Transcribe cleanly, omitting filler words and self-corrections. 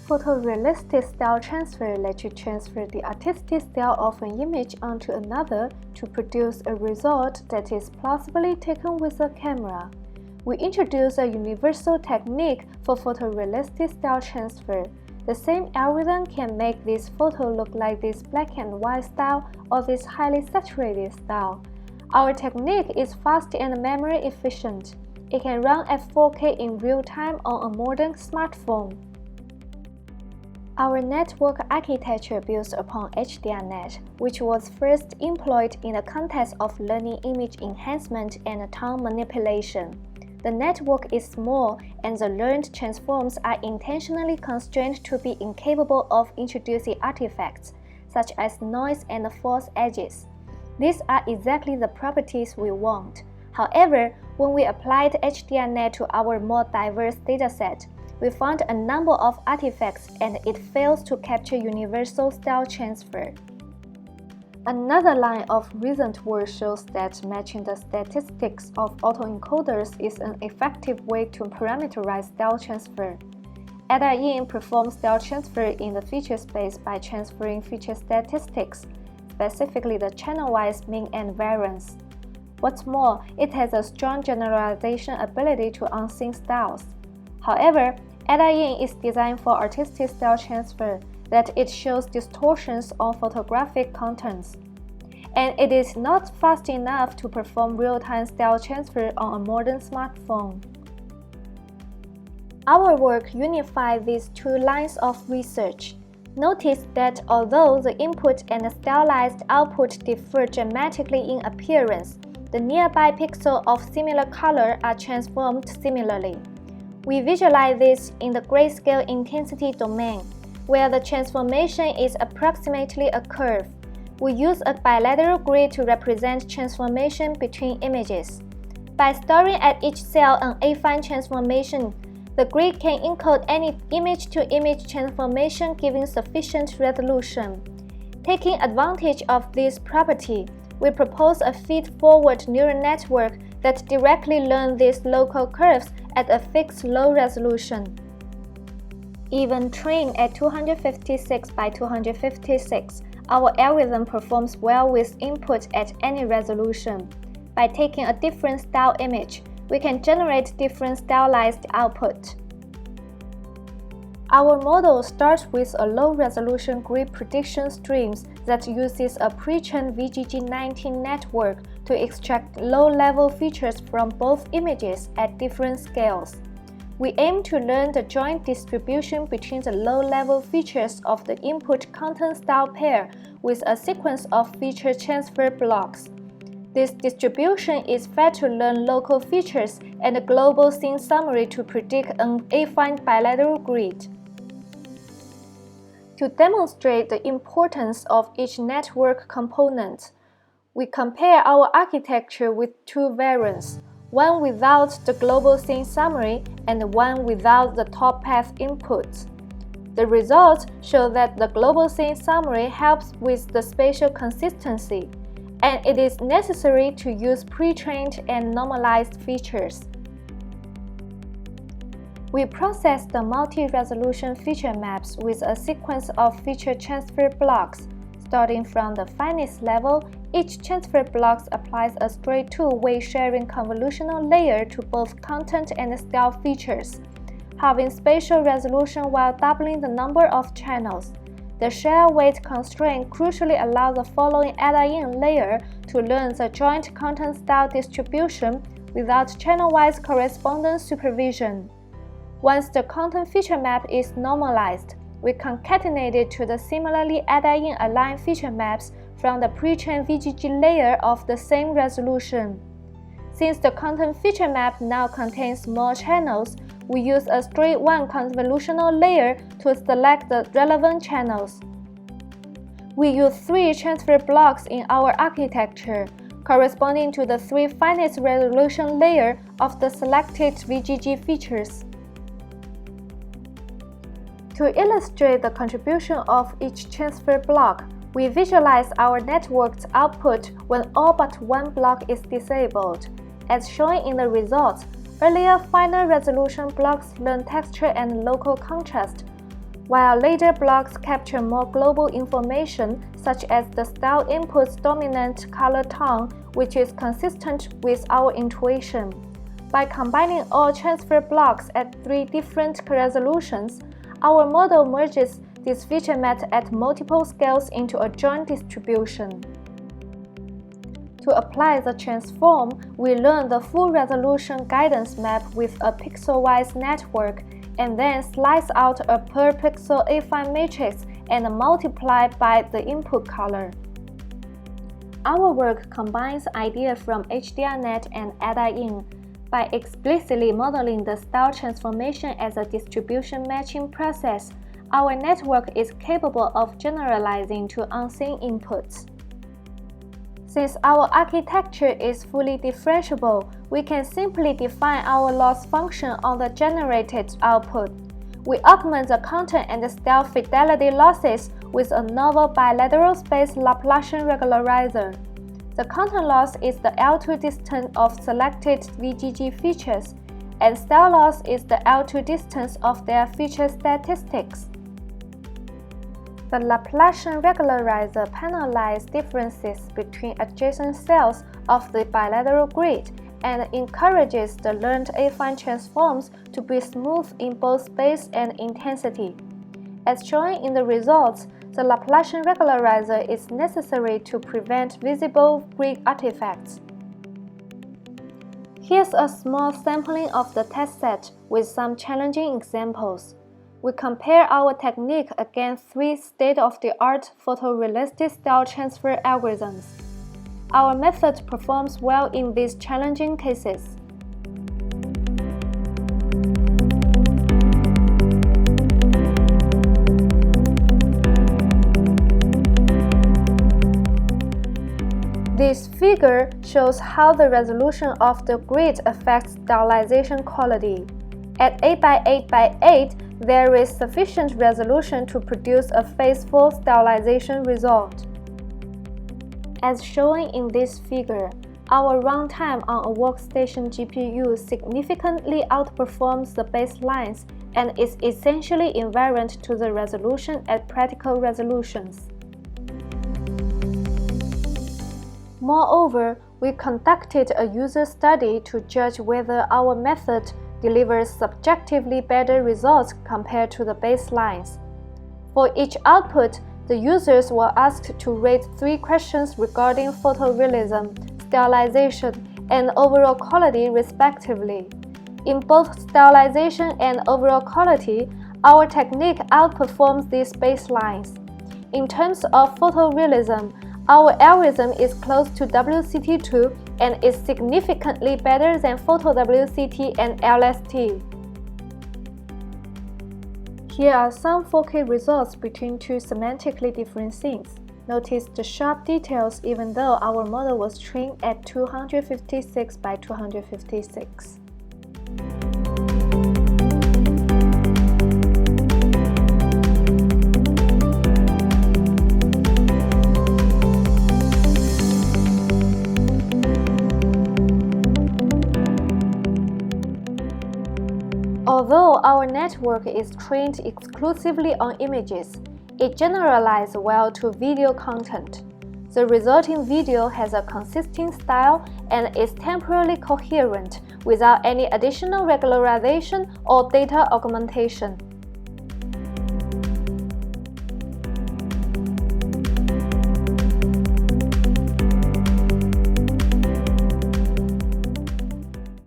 Photorealistic style transfer lets you transfer the artistic style of an image onto another to produce a result that is plausibly taken with a camera. We introduce a universal technique for photorealistic style transfer. The same algorithm can make this photo look like this black and white style or this highly saturated style. Our technique is fast and memory efficient. It can run at 4K in real time on a modern smartphone. Our network architecture builds upon HDRNet, which was first employed in the context of learning image enhancement and tone manipulation. The network is small and the learned transforms are intentionally constrained to be incapable of introducing artifacts, such as noise and false edges. These are exactly the properties we want. However, when we applied HDRNet to our more diverse dataset, we found a number of artifacts and it fails to capture universal style transfer. Another line of recent work shows that matching the statistics of autoencoders is an effective way to parameterize style transfer. ECCV performs style transfer in the feature space by transferring feature statistics, specifically the channel-wise mean and variance. What's more, it has a strong generalization ability to unseen styles. However, ECCV is designed for artistic style transfer, that it shows distortions on photographic contents. And it is not fast enough to perform real-time style transfer on a modern smartphone. Our work unifies these two lines of research. Notice that although the input and the stylized output differ dramatically in appearance, the nearby pixels of similar color are transformed similarly. We visualize this in the grayscale intensity domain, where the transformation is approximately a curve. We use a bilateral grid to represent transformation between images. By storing at each cell an affine transformation, the grid can encode any image-to-image transformation giving sufficient resolution. Taking advantage of this property, we propose a feed-forward neural network that directly learns these local curves at a fixed low resolution. Even trained at 256 by 256, our algorithm performs well with input at any resolution. By taking a different style image, we can generate different stylized output. Our model starts with a low-resolution grid prediction streams that uses a pre-trained VGG19 network to extract low-level features from both images at different scales. We aim to learn the joint distribution between the low-level features of the input content style pair with a sequence of feature transfer blocks. This distribution is fed to learn local features and a global scene summary to predict an affine bilateral grid. To demonstrate the importance of each network component, we compare our architecture with two variants, one without the global scene summary and one without the top path inputs. The results show that the global scene summary helps with the spatial consistency, and it is necessary to use pre-trained and normalized features. We process the multi-resolution feature maps with a sequence of feature transfer blocks. Starting from the finest level, each transfer block applies a straight two-way sharing convolutional layer to both content and style features, having spatial resolution while doubling the number of channels. The share weight constraint crucially allows the following add-in layer to learn the joint content style distribution without channel-wise correspondence supervision. Once the content feature map is normalized, we concatenate it to the similarly add-in aligned feature maps from the pre-trained VGG layer of the same resolution. Since the content feature map now contains more channels, we use a straight one convolutional layer to select the relevant channels. We use 3 transfer blocks in our architecture, corresponding to the 3 finest resolution layers of the selected VGG features. To illustrate the contribution of each transfer block, we visualize our network's output when all but one block is disabled. As shown in the results, earlier finer resolution blocks learn texture and local contrast, while later blocks capture more global information such as the style input's dominant color tone, which is consistent with our intuition. By combining all transfer blocks at 3 different resolutions, our model merges this feature map at multiple scales into a joint distribution. To apply the transform, we learn the full resolution guidance map with a pixel-wise network and then slice out a per pixel affine matrix and multiply by the input color. Our work combines ideas from HDRNet and ADA-IN by explicitly modeling the style transformation as a distribution matching process. Our network is capable of generalizing to unseen inputs. Since our architecture is fully differentiable, we can simply define our loss function on the generated output. We augment the content and style fidelity losses with a novel bilateral space Laplacian regularizer. The content loss is the L2 distance of selected VGG features, and style loss is the L2 distance of their feature statistics. The Laplacian regularizer penalizes differences between adjacent cells of the bilateral grid and encourages the learned affine transforms to be smooth in both space and intensity. As shown in the results, the Laplacian regularizer is necessary to prevent visible grid artifacts. Here's a small sampling of the test set with some challenging examples. We compare our technique against 3 state-of-the-art photorealistic style transfer algorithms. Our method performs well in these challenging cases. This figure shows how the resolution of the grid affects stylization quality. At 8 by 8 by 8, there is sufficient resolution to produce a faithful stylization result. As shown in this figure, our runtime on a workstation GPU significantly outperforms the baselines and is essentially invariant to the resolution at practical resolutions. Moreover, we conducted a user study to judge whether our method delivers subjectively better results compared to the baselines. For each output, the users were asked to rate 3 questions regarding photorealism, stylization, and overall quality respectively. In both stylization and overall quality, our technique outperforms these baselines. In terms of photorealism, our algorithm is close to WCT2 and is significantly better than Photo WCT and LST. Here are some 4K results between 2 semantically different scenes. Notice the sharp details even though our model was trained at 256 by 256. Although our network is trained exclusively on images, it generalizes well to video content. The resulting video has a consistent style and is temporally coherent without any additional regularization or data augmentation.